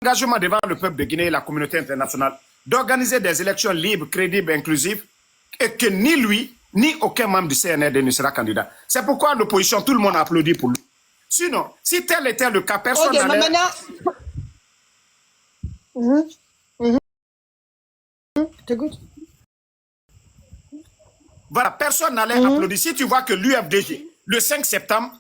engagement devant le peuple de Guinée et la communauté internationale d'organiser des élections libres, crédibles et inclusives et que ni lui, ni aucun membre du CNRD ne sera candidat. C'est pourquoi l'opposition, tout le monde a applaudi pour lui. Sinon, si tel était le cas, personne n'allait... Voilà, personne n'allait applaudir. Si tu vois que l'UFDG, le 5 septembre,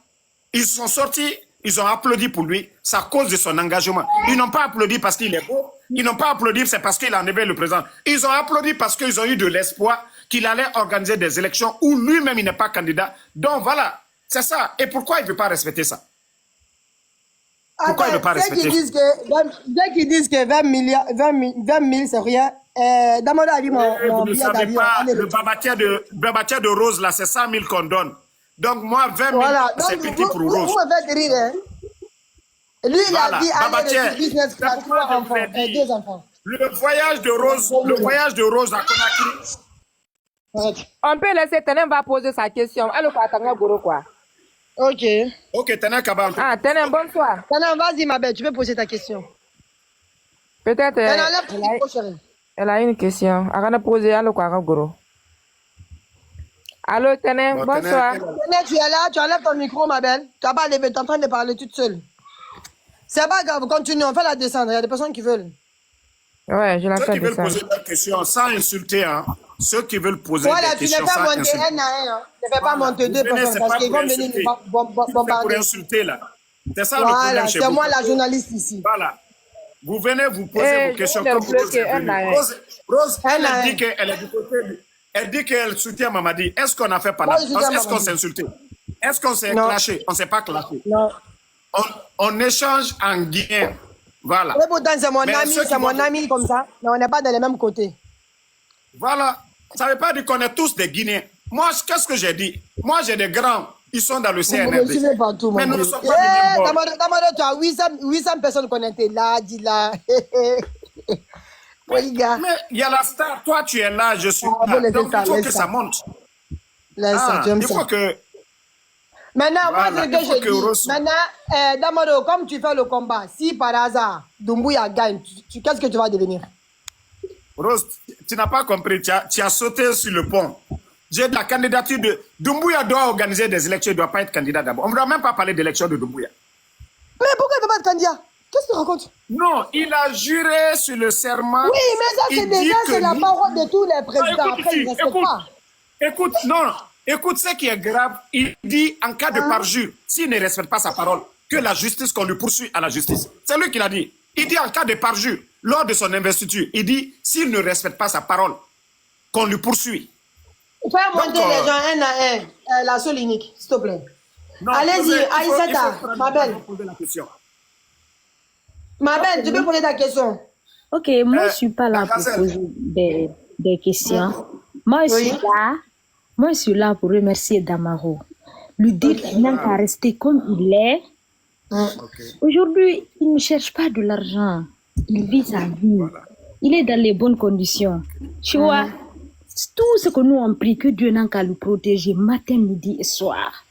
ils sont sortis, ils ont applaudi pour lui, c'est à cause de son engagement. Ils n'ont pas applaudi parce qu'il est beau, ils n'ont pas applaudi c'est parce qu'il a enlevé le président. Ils ont applaudi parce qu'ils ont eu de l'espoir qu'il allait organiser des élections où lui-même il n'est pas candidat. Donc voilà, c'est ça. Et pourquoi il ne veut pas respecter ça? Pourquoi il ne veut pas respecter ça? Dès qu'ils disent que 20 000 c'est rien, Damaro a dit mon vous ne savez pas, le babatier de Rose, là, c'est 100 000 qu'on donne. Donc moi, 20 000, voilà. C'est petit pour Rose. Vous me faites rire, hein? Lui, il a dit aller de business class, 3 enfants, 2 enfants. Le voyage de Rose à Conakry. On peut laisser Tenem va poser sa question. Alors, quoi? Ok. Ok, Tenem Kaba. Ah, Tenem, bonsoir. Tenem, vas-y, ma belle, tu peux poser ta question. Peut-être. Elle a une question. Elle a posé à Goro. Allô, Tenem, bonsoir. Tenem, tu es là, tu enlèves ton micro, ma belle. Tu n'as pas levé, tu es en train de parler toute seule. C'est pas grave, continue, on fait la descente. Il y a des personnes qui veulent. Ouais, je la fais descendre. Ceux qui veulent poser des questions sans insulter, hein. Ceux qui veulent poser des questions sans insulter. Voilà, tu ne fais pas monter un à un, hein. Tu ne fais pas monter 2 personnes parce qu'ils vont venir nous bombarder. C'est pour insulter, là. C'est ça le problème chez vous. C'est moi la journaliste ici. Voilà. Vous venez vous poser vos questions comme Rose, elle dit qu'elle est du côté. Elle dit qu'elle soutient Mamadi. Est-ce qu'on a fait pas là? Est-ce qu'on s'est insulté? Est-ce qu'on s'est clashé? On ne s'est pas clashé. Non. On échange en guinéen. Voilà. Mais pourtant, c'est mon ami comme ça. Mais on n'est pas dans les mêmes côtés. Voilà. Ça ne veut pas dire qu'on est tous des Guinéens. Moi, qu'est-ce que j'ai dit? Moi, j'ai des grands. Ils sont dans le CNRD. Mais nous ne sommes pas du même bord. Tu as 800 personnes connectées. Là, dis là. Mais il y a la star. Toi, tu es là, je suis là. Donc, il faut que ça monte. Il faut que... Maintenant, moi, ce que je dis, maintenant, Damaro, comme tu fais le combat, si par hasard, Doumbouya gagne, qu'est-ce que tu vas devenir? Rose, tu n'as pas compris, tu as sauté sur le pont. J'ai de la candidature de... Doumbouya doit organiser des élections, il ne doit pas être candidat d'abord. On ne doit même pas parler d'élection de Doumbouya. Mais pourquoi il ne peut pas être candidat? Qu'est-ce que tu racontes? Non, il a juré sur le serment. Oui, mais ça, c'est déjà la parole de tous les présidents. Après, il ne respecte pas. Écoute, non. Écoute, ce qui est grave, il dit en cas de parjure, s'il ne respecte pas sa parole, que la justice, qu'on lui poursuit à la justice. C'est lui qui l'a dit. Il dit en cas de parjure, lors de son investiture, il dit s'il ne respecte pas sa parole, qu'on lui poursuit. Fais monter les gens un à un, la seule unique, s'il te plaît. Allez-y, Aïssata, ma belle. Ma belle, tu peux poser ta question. Ok, moi je ne suis pas là pour poser des questions. Moi je suis là pour remercier Damaro. Lui dire qu'il n'a qu'à rester comme il est. Aujourd'hui, il ne cherche pas de l'argent. Il vit sa vie. Il est dans les bonnes conditions. Tu vois, tout ce que nous on prie, que Dieu n'a qu'à le protéger matin, midi et soir.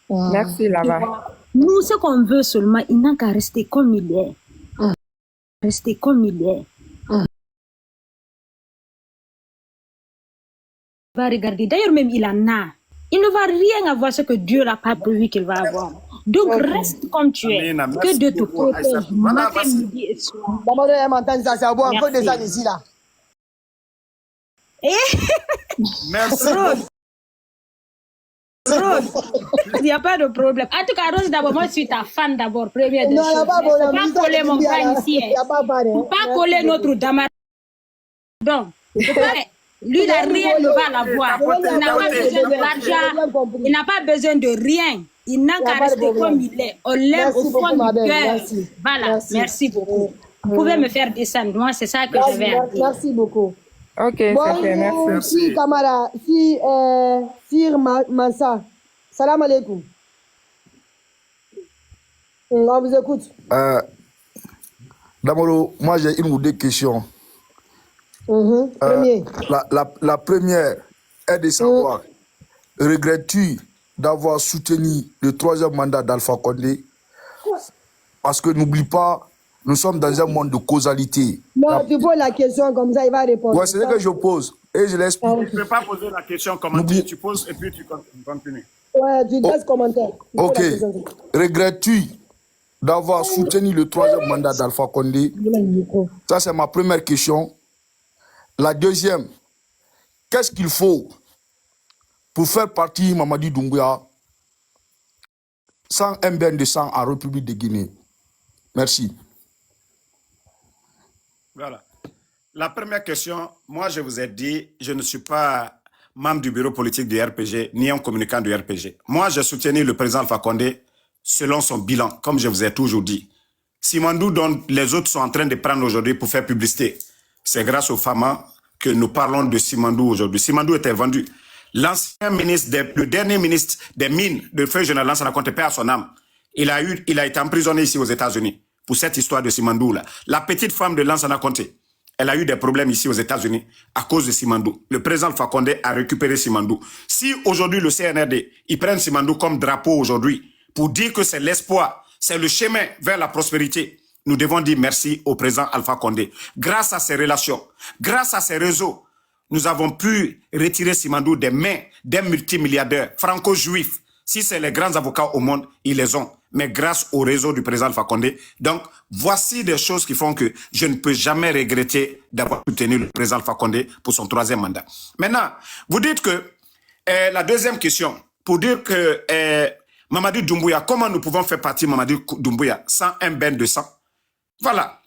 Merci là-bas. Nous, ce qu'on veut seulement, il n'a qu'à rester comme il est. Rester comme il est. Va regarder. D'ailleurs, même il en a. Il ne va rien avoir ce que Dieu n'a pas prévu qu'il va avoir. Donc, reste comme tu es. Que Dieu te protège matin, midi et soir. Ça, un peu de ça ici, là. Merci. Rose, il n'y a pas de problème. En tout cas, Rose, d'abord, moi, je suis ta fan d'abord. Première des choses. Il ne faut pas coller mon frère ici. Il ne faut pas coller notre Damaro. Donc, lui, il n'a rien, il va l'avoir. Il n'a pas besoin de l'argent. Il n'a pas besoin de rien. Il n'a qu'à rester comme il est. On l'aime au fond du cœur. Voilà, merci beaucoup. Vous pouvez me faire descendre. Moi, c'est ça que je vais dire. Merci beaucoup. Ok, ça fait, merci. Si Kamara, si Mansa, salam alaikum. On vous écoute. Damaro, moi j'ai une ou deux questions. La première est de savoir, regrettes-tu d'avoir soutenu le 3e mandat d'Alpha Condé? Parce que n'oublie pas Nous sommes dans un monde de causalité. Non, tu poses la question comme ça, il va répondre. Ouais, c'est ce que je pose. Et je l'explique. Ah, Tu ne peux pas poser la question comme on dit, tu poses et puis tu continues. Ouais, tu laisses commentaire. Tu poses Ok. la question. Regrettes-tu d'avoir soutenu le 3e mandat d'Alpha Condé? Ça, c'est ma première question. La deuxième, qu'est-ce qu'il faut pour faire partie Mamadi Doumbouya sans un bain de sang en République de Guinée? Merci. Voilà. La première question, moi je vous ai dit, je ne suis pas membre du bureau politique du RPG, ni un communicant du RPG. Moi, j'ai soutenu le président Alpha Condé selon son bilan, comme je vous ai toujours dit. Simandou, dont les autres sont en train de prendre aujourd'hui pour faire publicité, c'est grâce aux femmes que nous parlons de Simandou aujourd'hui. Simandou était vendu. L'ancien ministre, le dernier ministre des mines de feu général Lansana Conté, perd son âme. Il a été emprisonné ici aux États-Unis pour cette histoire de Simandou là. La petite femme de Lansana Conté, elle a eu des problèmes ici aux États-Unis à cause de Simandou. Le président Alpha Condé a récupéré Simandou. Si aujourd'hui le CNRD, ils prennent Simandou comme drapeau aujourd'hui pour dire que c'est l'espoir, c'est le chemin vers la prospérité, nous devons dire merci au président Alpha Condé. Grâce à ses relations, grâce à ses réseaux, nous avons pu retirer Simandou des mains d'un multimilliardaire franco-juif. Si c'est les grands avocats au monde, ils les ont. Mais grâce au réseau du président Alpha Condé. Donc, voici des choses qui font que je ne peux jamais regretter d'avoir soutenu le président Alpha Condé pour son 3e mandat. Maintenant, vous dites que la deuxième question, pour dire que Mamadi Doumbouya, comment nous pouvons faire partie de Mamadi Doumbouya sans un bain de sang? Voilà.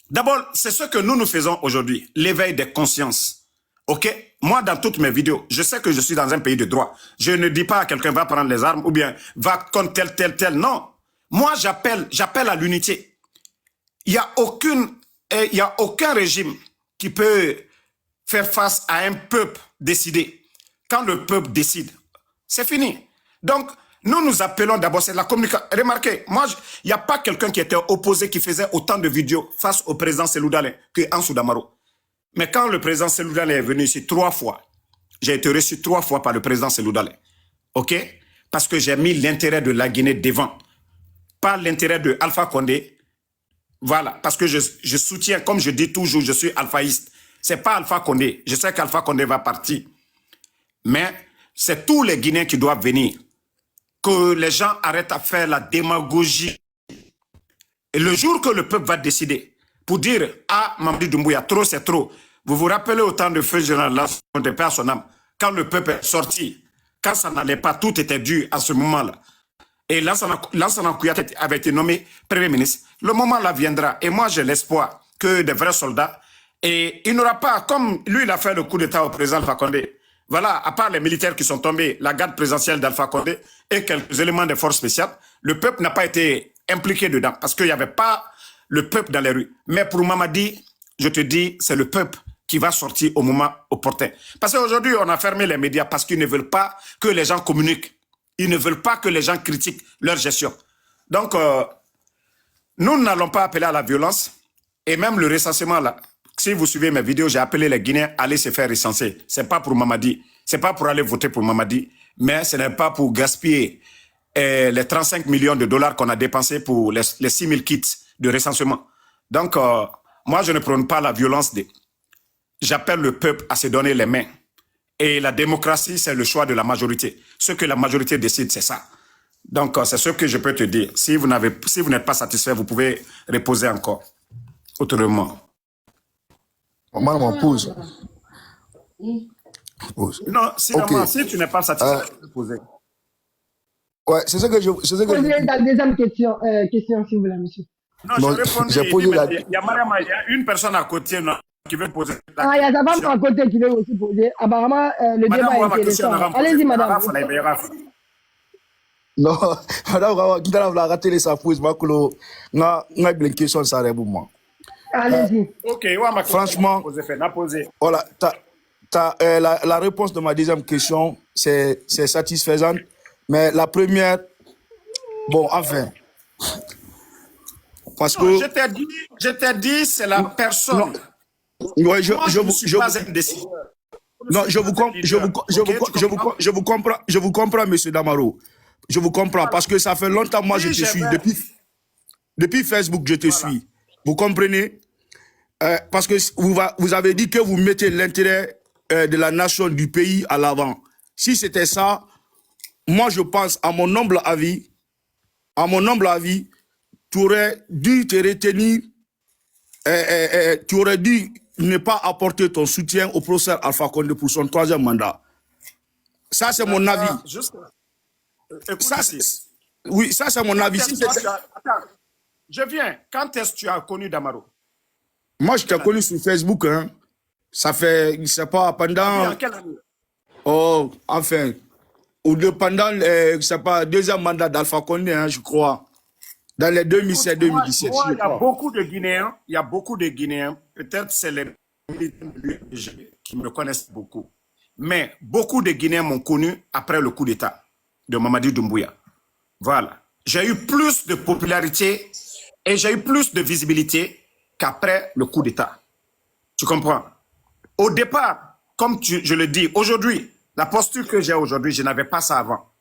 D'abord, c'est ce que nous faisons aujourd'hui, l'éveil des consciences. OK? Moi, dans toutes mes vidéos, je sais que je suis dans un pays de droit. Je ne dis pas à quelqu'un va prendre les armes ou bien va contre tel. Non. Moi, j'appelle à l'unité. Il n'y a aucun régime qui peut faire face à un peuple décidé. Quand le peuple décide, c'est fini. Donc, nous appelons d'abord, c'est la communication. Remarquez, moi, il n'y a pas quelqu'un qui était opposé, qui faisait autant de vidéos face au président Cellou Dalein que Ansou Damaro. Mais quand le président Cellou Dalein est venu ici 3 fois, j'ai été reçu 3 fois par le président Cellou Dalein. OK? Parce que j'ai mis l'intérêt de la Guinée devant. Pas l'intérêt de Alpha Condé. Voilà. Parce que je soutiens, comme je dis toujours, je suis alphaïste. C'est pas Alpha Condé. Je sais qu'Alpha Condé va partir. Mais c'est tous les Guinéens qui doivent venir. Que les gens arrêtent à faire la démagogie. Et le jour que le peuple va décider pour dire « Ah, Mamadi Doumbouya, trop c'est trop », vous vous rappelez au temps de feu général Lansana Conté, perd son âme, quand le peuple est sorti, quand ça n'allait pas, tout était dû à ce moment-là. Et Lansana Kouyaté avait été nommé Premier ministre. Le moment là viendra. Et moi, j'ai l'espoir que des vrais soldats, et il n'aura pas, comme lui, il a fait le coup d'État au président Alpha Condé. Voilà, à part les militaires qui sont tombés, la garde présidentielle d'Alpha Condé et quelques éléments des forces spéciales, le peuple n'a pas été impliqué dedans parce qu'il n'y avait pas le peuple dans les rues. Mais pour Mamadi, je te dis, c'est le peuple qui va sortir au moment opportun. Parce qu'aujourd'hui, on a fermé les médias parce qu'ils ne veulent pas que les gens communiquent. Ils ne veulent pas que les gens critiquent leur gestion. Donc, nous n'allons pas appeler à la violence. Et même le recensement, là, si vous suivez mes vidéos, j'ai appelé les Guinéens à aller se faire recenser. Ce n'est pas pour Mamadi. Ce n'est pas pour aller voter pour Mamadi. Mais ce n'est pas pour gaspiller les 35 millions de dollars qu'on a dépensés pour les 6 000 kits de recensement. Donc, moi, je ne prône pas la violence. J'appelle le peuple à se donner les mains. Et la démocratie, c'est le choix de la majorité. Ce que la majorité décide, c'est ça. Donc, c'est ce que je peux te dire. Si vous n'êtes pas satisfait, vous pouvez reposer encore. Autrement. Maman, pause. Non, si tu n'es pas satisfait, tu peux poser. Ouais, c'est ce que je... Posez la deuxième question, s'il vous plaît, monsieur. Non, j'ai posé il y a une personne à côté qui veut poser la question. Il y a sa femme à côté qui veut aussi poser. Apparemment, le débat est intéressant. Allez-y, madame. Non, madame, qui t'a raté les sapouses, n'a une question, ça répond moi. Allez-y. Ok, franchement, voilà, la réponse de ma deuxième question, c'est satisfaisante. Mais la première, bon, enfin. Parce que. Je t'ai dit, c'est la personne. Non, ouais, je vous comprends, monsieur Damaro. Je vous comprends parce que ça fait longtemps, moi, je te suis. Depuis Facebook, je te suis. Vous comprenez? Parce que vous avez dit que vous mettez l'intérêt de la nation, du pays à l'avant. Si c'était ça, moi je pense, à mon humble avis, tu aurais dû te retenir, tu aurais dû ne pas apporter ton soutien au professeur Alpha Condé pour son 3e mandat. Ça, c'est mon avis. Oui, ça, c'est mon avis. Attends, je viens. Quand est-ce que tu as connu Damaro? Moi, je t'ai connu sur Facebook. Hein. Ça fait, je ne sais pas, pendant... En quelle année? Oh, enfin. Pendant, je ne sais pas, 2e mandat d'Alpha Condé, hein, je crois. Dans les 2017-2017. Il y a beaucoup de Guinéens, peut-être c'est les qui me connaissent beaucoup, mais beaucoup de Guinéens m'ont connu après le coup d'État de Mamadi Doumbouya. Voilà. J'ai eu plus de popularité et j'ai eu plus de visibilité qu'après le coup d'État. Tu comprends? Au départ, comme je le dis, aujourd'hui, la posture que j'ai aujourd'hui, je n'avais pas ça avant.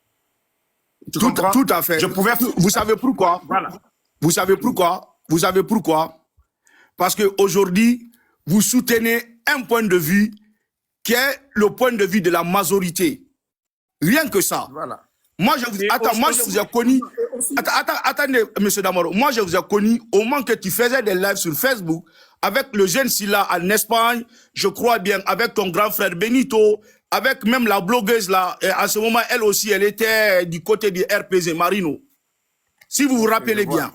Tu comprends? Tout à fait. Vous savez pourquoi? Voilà. Vous savez pourquoi? Vous savez pourquoi? Parce qu'aujourd'hui, vous soutenez un point de vue qui est le point de vue de la majorité. Rien que ça. Voilà. Moi, je vous ai connu. Attendez, monsieur Damaro. Moi, je vous ai connu au moment que tu faisais des lives sur Facebook avec le jeune Silla en Espagne, je crois bien, avec ton grand frère Benito, avec même la blogueuse là. Et à ce moment, elle aussi, elle était du côté du RPZ Marino. Si vous vous rappelez bien.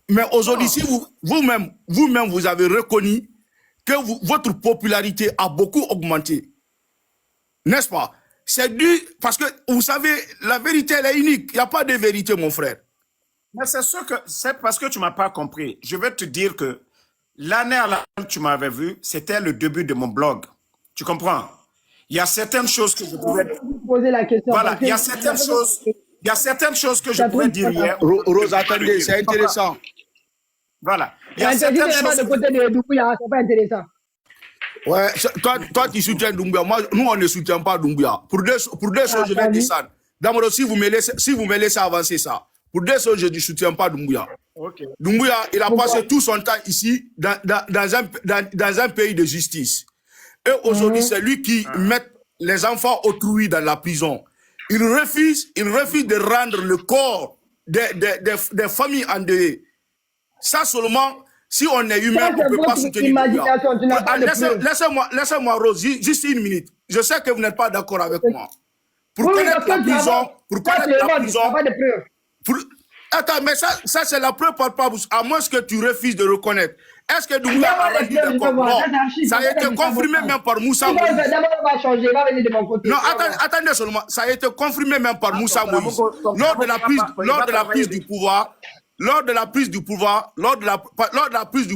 Mais aujourd'hui, si vous-même, vous avez reconnu que votre popularité a beaucoup augmenté. N'est-ce pas? C'est dû, parce que vous savez, la vérité, elle est unique. Il n'y a pas de vérité, mon frère. Mais c'est parce que tu ne m'as pas compris. Je vais te dire que l'année à laquelle tu m'avais vu, c'était le début de mon blog. Tu comprends? Il y a certaines choses que je pouvais poser la question. Voilà, il y a certaines choses que je pouvais dire hier. Rose, attendez, c'est intéressant. Voilà. Il y a certaines choses. De côté de Doumbouya, c'est pas intéressant. Ouais, toi tu soutiens Doumbouya. Moi, nous, on ne soutient pas Doumbouya. Pour deux choses, je vais descendre. D'abord, si vous me laissez avancer ça, pour deux choses, je ne soutiens pas Doumbouya. Okay. Doumbouya, il a passé tout son temps ici, dans un pays de justice. Et aujourd'hui, c'est lui qui met les enfants autrui dans la prison. Il refuse de rendre le corps des familles endeuillées. Ça seulement, si on est humain, on ne peut pas soutenir. Laissez-moi, Rose, juste une minute. Je sais que vous n'êtes pas d'accord avec moi. Pour connaître la prison, attends, mais ça c'est la preuve palpable, à moins que tu refuses de reconnaître. Est-ce que Doumbouya a rendu des comptes? Non, ça a été confirmé même par Moussa Moïse. Non, attendez seulement, ça a été confirmé même par Moussa Moïse. Lors de la prise du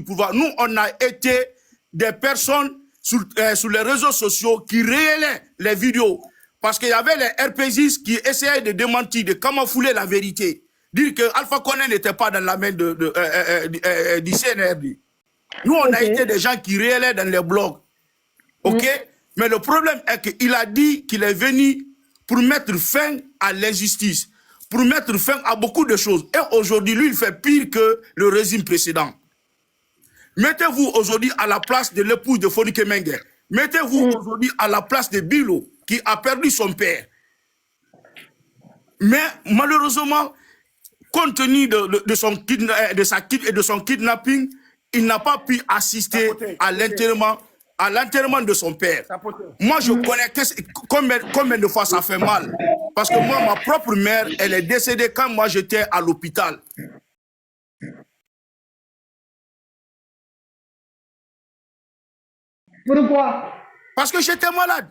pouvoir, nous, on a été des personnes sur les réseaux sociaux qui révélaient les vidéos. Parce qu'il y avait les RPGistes qui essayaient de démentir, de camouler la vérité. Dire que Alpha Condé n'était pas dans la main du CNRD. Nous, on a été des gens qui révélaient dans les blogs. OK? Mais le problème est qu'il a dit qu'il est venu pour mettre fin à l'injustice, pour mettre fin à beaucoup de choses. Et aujourd'hui, lui, il fait pire que le régime précédent. Mettez-vous aujourd'hui à la place de l'épouse de Fonike Mengue. Mettez-vous aujourd'hui à la place de Bilo, qui a perdu son père. Mais malheureusement, compte tenu de son kidnapping, il n'a pas pu assister à l'enterrement de son père. Moi, je connais combien de fois ça fait mal. Parce que moi, ma propre mère, elle est décédée quand moi j'étais à l'hôpital. Pourquoi? Parce que j'étais malade.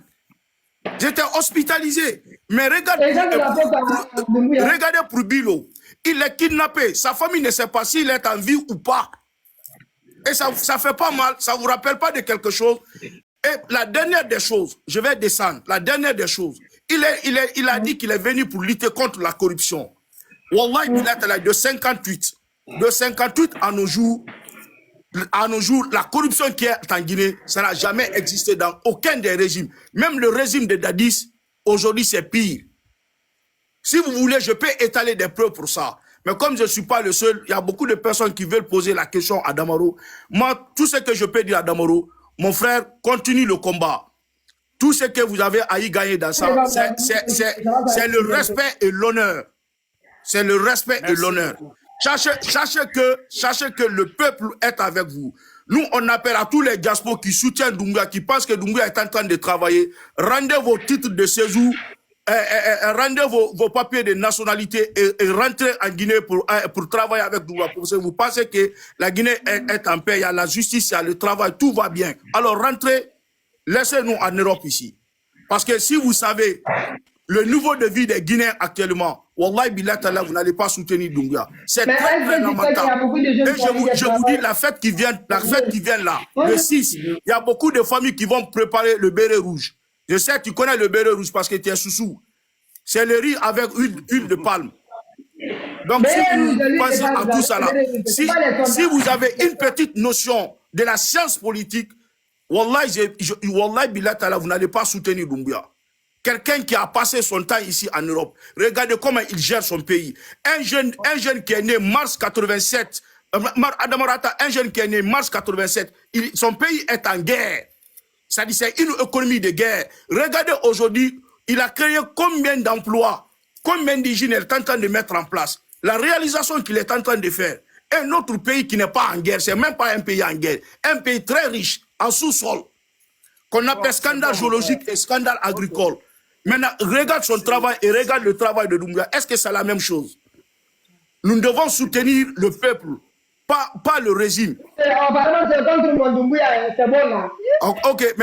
J'étais hospitalisé. Mais regardez pour Bilo. Il est kidnappé. Sa famille ne sait pas s'il est en vie ou pas. Et ça fait pas mal. Ça vous rappelle pas de quelque chose. Et la dernière des choses, je vais descendre. La dernière des choses, il a dit qu'il est venu pour lutter contre la corruption. Wallah, il est là de 58. De 58 à nos jours, la corruption qui est en Guinée, ça n'a jamais existé dans aucun des régimes. Même le régime de Dadis, aujourd'hui, c'est pire. Si vous voulez, je peux étaler des preuves pour ça. Mais comme je ne suis pas le seul, il y a beaucoup de personnes qui veulent poser la question à Damaro. Moi, tout ce que je peux dire à Damaro, mon frère, continue le combat. Tout ce que vous avez à y gagner dans ça, c'est le respect et l'honneur. C'est le respect et l'honneur. Sachez que le peuple est avec vous. Nous, on appelle à tous les diasporas qui soutiennent Doumbouya, qui pensent que Doumbouya est en train de travailler. Rendez vos titres de séjour, rendez vos papiers de nationalité et rentrez en Guinée pour travailler avec Doumbouya. Parce que vous pensez que la Guinée est en paix, il y a la justice, il y a le travail, tout va bien. Alors rentrez, laissez-nous en Europe ici. Parce que si vous savez le niveau de vie des Guinéens actuellement, Wallahi billah ta'ala, vous n'allez pas soutenir Doumbouya. C'est très lamentable. Et je vous dis, la fête qui vient là, le 6, il y a beaucoup de familles qui vont préparer le béret rouge. Je sais, tu connais le béret rouge parce que tu es sous-sous. C'est le riz avec huile de palme. Donc, si vous pensez à tout ça là, si vous avez une petite notion de la science politique, Wallahi billah ta'ala, vous n'allez pas soutenir Doumbouya. Quelqu'un qui a passé son temps ici en Europe, regardez comment il gère son pays. Un jeune qui est né mars 87, Adamarata, un jeune qui est né mars 87, son pays est en guerre. C'est-à-dire c'est une économie de guerre. Regardez aujourd'hui, il a créé combien d'emplois, combien d'usines il est en train de mettre en place. La réalisation qu'il est en train de faire. Un autre pays qui n'est pas en guerre, c'est même pas un pays en guerre, un pays très riche, en sous-sol, qu'on appelle scandale géologique et scandale agricole. Maintenant, regarde son travail et regarde le travail de Doumbouya. Est-ce que c'est la même chose? Nous devons soutenir le peuple, pas le régime. Ok,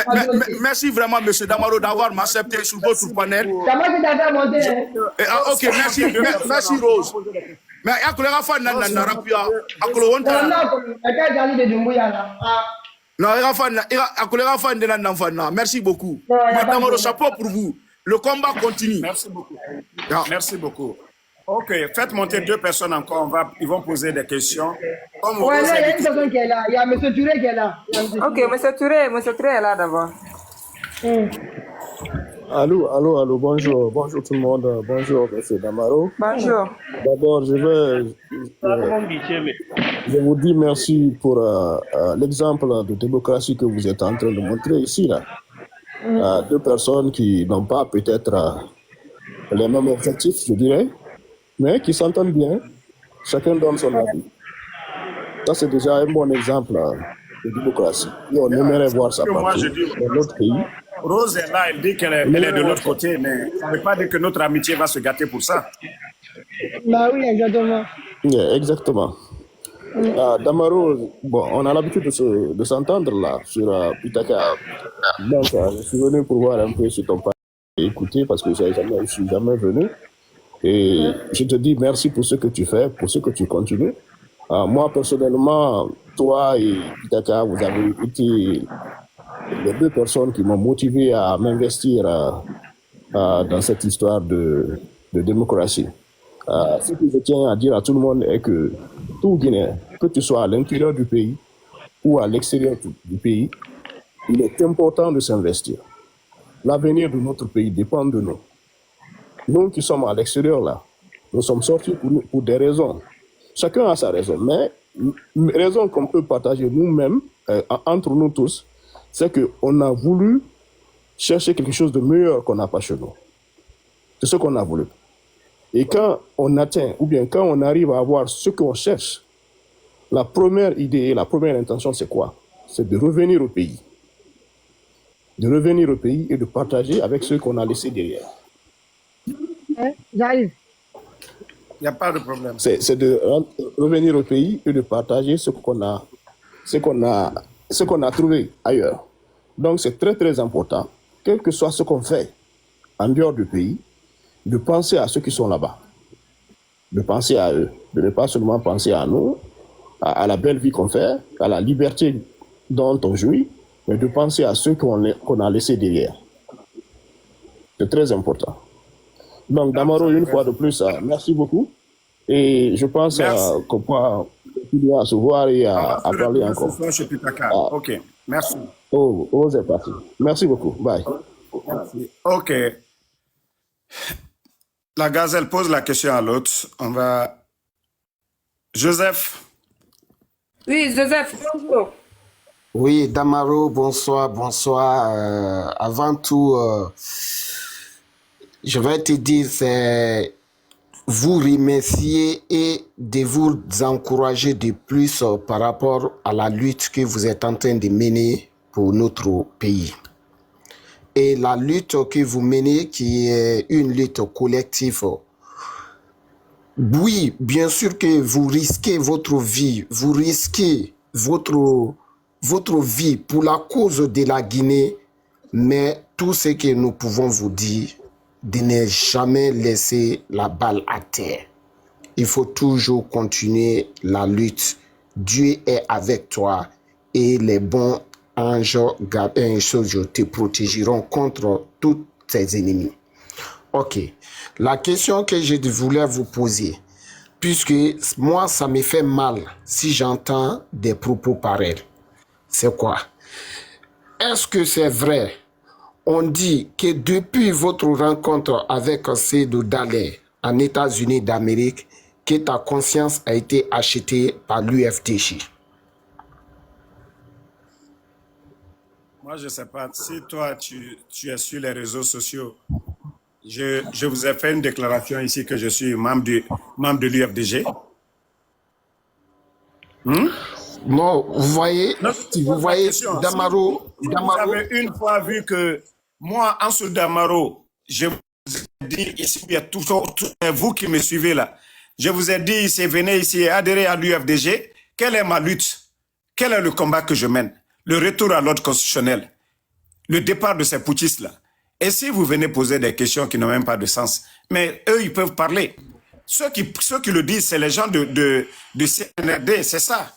merci vraiment, M. Damaro, d'avoir accepté sur votre panel. Ok, merci Rose. Mais merci beaucoup. Madame, chapeau pour vous. Le combat continue. Merci beaucoup. Merci beaucoup. Ok, faites monter 2 personnes encore. Ils vont poser des questions. Ouais, il y a une personne qui est là. Il y a M. Touré qui est là. Ok, M. Touré est là d'abord. Allô, bonjour tout le monde. Bonjour, M. Damaro. Bonjour. D'abord, je vous dis merci pour l'exemple de démocratie que vous êtes en train de montrer ici, là. 2 personnes qui n'ont pas peut-être les mêmes objectifs, je dirais, mais qui s'entendent bien. Chacun donne son avis. Ça, c'est déjà un bon exemple de démocratie. Et on aimerait voir ça partout dans notre pays. Rose est là, elle dit qu'elle est de l'autre côté, mais ça ne veut pas dire que notre amitié va se gâter pour ça. Bah oui, exactement. Yeah, exactement. Damaro, bon, on a l'habitude de s'entendre là sur Pitaka. Donc, je suis venu pour voir un peu si ton père et écouter parce que je ne suis jamais venu. Et je te dis merci pour ce que tu fais, pour ce que tu continues. Moi, personnellement, toi et Pitaka, vous avez été les 2 personnes qui m'ont motivé à m'investir dans cette histoire de démocratie. Ce que je tiens à dire à tout le monde est que tout Guinéen, que tu sois à l'intérieur du pays ou à l'extérieur du pays, il est important de s'investir. L'avenir de notre pays dépend de nous. Nous qui sommes à l'extérieur là, nous sommes sortis pour des raisons. Chacun a sa raison, mais une raison qu'on peut partager nous-mêmes, entre nous tous, c'est qu'on a voulu chercher quelque chose de meilleur qu'on n'a pas chez nous. C'est ce qu'on a voulu. Et quand on atteint, ou bien quand on arrive à avoir ce qu'on cherche, la première idée, la première intention, c'est quoi? C'est de revenir au pays. De revenir au pays et de partager avec ceux qu'on a laissés derrière. J'arrive. Il n'y a pas de problème. C'est de revenir au pays et de partager ce qu'on a trouvé ailleurs. Donc c'est très très important, quel que soit ce qu'on fait en dehors du pays, de penser à ceux qui sont là-bas, de penser à eux, de ne pas seulement penser à nous, à la belle vie qu'on fait, à la liberté dont on jouit, mais de penser à ceux qu'on a laissés derrière. C'est très important. Donc Damaro, une fois de plus, merci beaucoup. Et je pense qu'on pourra continuer à se voir et à parler encore. Ok, merci. Oh, c'est parti. Merci beaucoup. Bye. Merci. Ok. La Gazelle pose la question à l'autre. On va Joseph. Oui, Joseph, bonjour. Oui, Damaro, bonsoir, bonsoir. Avant tout, je vais te dire, c'est vous remercier et de vous encourager de plus par rapport à la lutte que vous êtes en train de mener pour notre pays. Et la lutte que vous menez, qui est une lutte collective, oui, bien sûr que vous risquez votre vie, vous risquez votre vie pour la cause de la Guinée, mais tout ce que nous pouvons vous dire, de ne jamais laisser la balle à terre. Il faut toujours continuer la lutte. Dieu est avec toi et les bons anges te protégeront contre tous tes ennemis. Ok. La question que je voulais vous poser, puisque moi, ça me fait mal si j'entends des propos pareils, c'est quoi? Est-ce que c'est vrai? On dit que depuis votre rencontre avec Seydou Dalé en États-Unis d'Amérique, que ta conscience a été achetée par l'UFDG. Moi, je ne sais pas. Si toi, tu es sur les réseaux sociaux, je vous ai fait une déclaration ici que je suis membre de l'UFDG. Non, vous voyez, Damaro, vous avez une fois vu que moi, en dessous Damaro, je vous ai dit ici, il y a tout vous qui me suivez là, je vous ai dit ici, venez ici adhérer à l'UFDG. Quelle est ma lutte? Quel est le combat que je mène? Le retour à l'ordre constitutionnel, le départ de ces putschistes là. Et si vous venez poser des questions qui n'ont même pas de sens, mais eux, ils peuvent parler. Ceux qui le disent, c'est les gens de CNRD, c'est ça.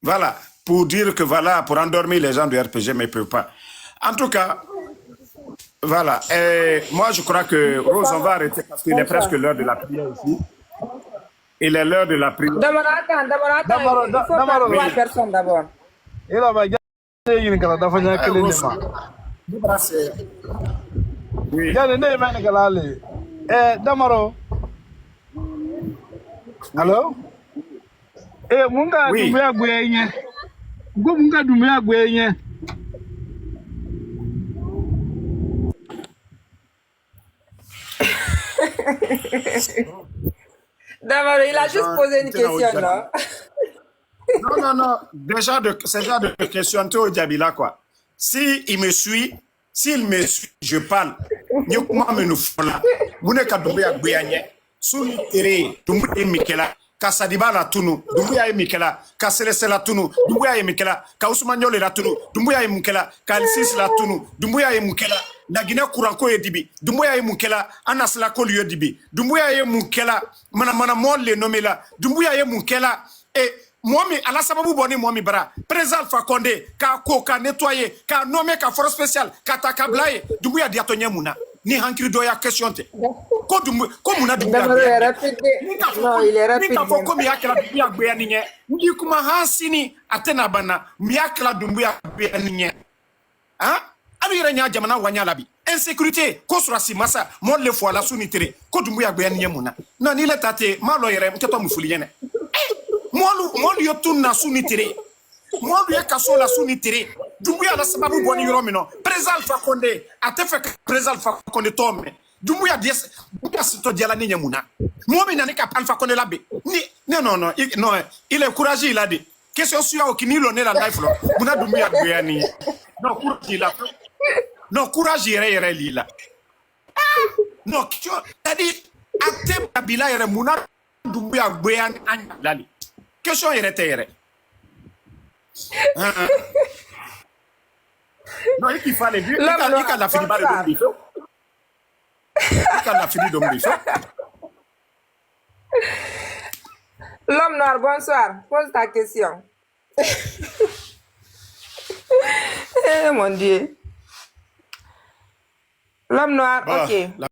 Voilà, pour dire que voilà, pour endormir les gens du RPG, mais ils ne peuvent pas. En tout cas, voilà. Et moi, je crois que Rose, on va arrêter parce qu'il est presque l'heure de la prière ici. Il est l'heure de la prière. D'abord, il faut pas voir personne d'abord. Oui. Damaro. Allô? Oui. Damaro, il a juste posé une question là. Non. Déjà, c'est déjà de question au Diabila, quoi. S'il me suit, je parle. Moi, me nous là. Vous n'êtes qu'à Doumbouya Gouyagne. Souni Tere, Doumbouya Mikela, Kassadiba la Tunu, Doumbouya Mikela, Kasselese la Tunu, Doumbouya Mikela, Kaousmaniole la Tunu, Doumbouya Mikela, Kalsis la Tunu, Doumbouya Mikela, la Guinée Kouranko Edibi, Doumbouya Mikela, Anas la Kolio Dibi, Doumbouya Mikela, Mana Mon le nommé là, Doumbouya Mikela, et Momi, à la sababu boni Momi Bara, Président Alpha Condé, ka nettoyer, ka nommé ka force spéciale, ka takablaye, Doumbouya Diatonye Mouna. Ni hankiri doya question te ko muna Doumbouya non, il est rapide. Ni ka fo ko mi yakela Doumbouya Gbeya ni nye ndi kuma hasini atena bana mi yakela Doumbouya Gbeya ni nye hein alu yere nya jamana wanya labi insécurité ko surasi masa mo le fo la suni tere ko Doumbouya Gbeya ni nye muna non ni le tate ma lo yere mteto mufuli yene molu yo tunna suni tere molu ye kaso la suni tere Doumbouya la sababu boni yoro mino Président Alpha Condé a te fait Président Alpha Condé tome Doumbouya dies Doumbouya sito diala ni nyamuna momi nani ka Alpha Condé labe ni non il est courageux il a dit question sur qui ni l'on est la life là muna Doumbouya Gbeya ni non courage il a non courage yere lila non tu a dit ate babila yere muna Doumbouya Gbeya ni lali question yere te yere non, il fallait dire. Il a fini par le dominer. Il a fini de dominer. L'homme noir, bonsoir. Pose ta question. Eh mon Dieu. L'homme noir, ok.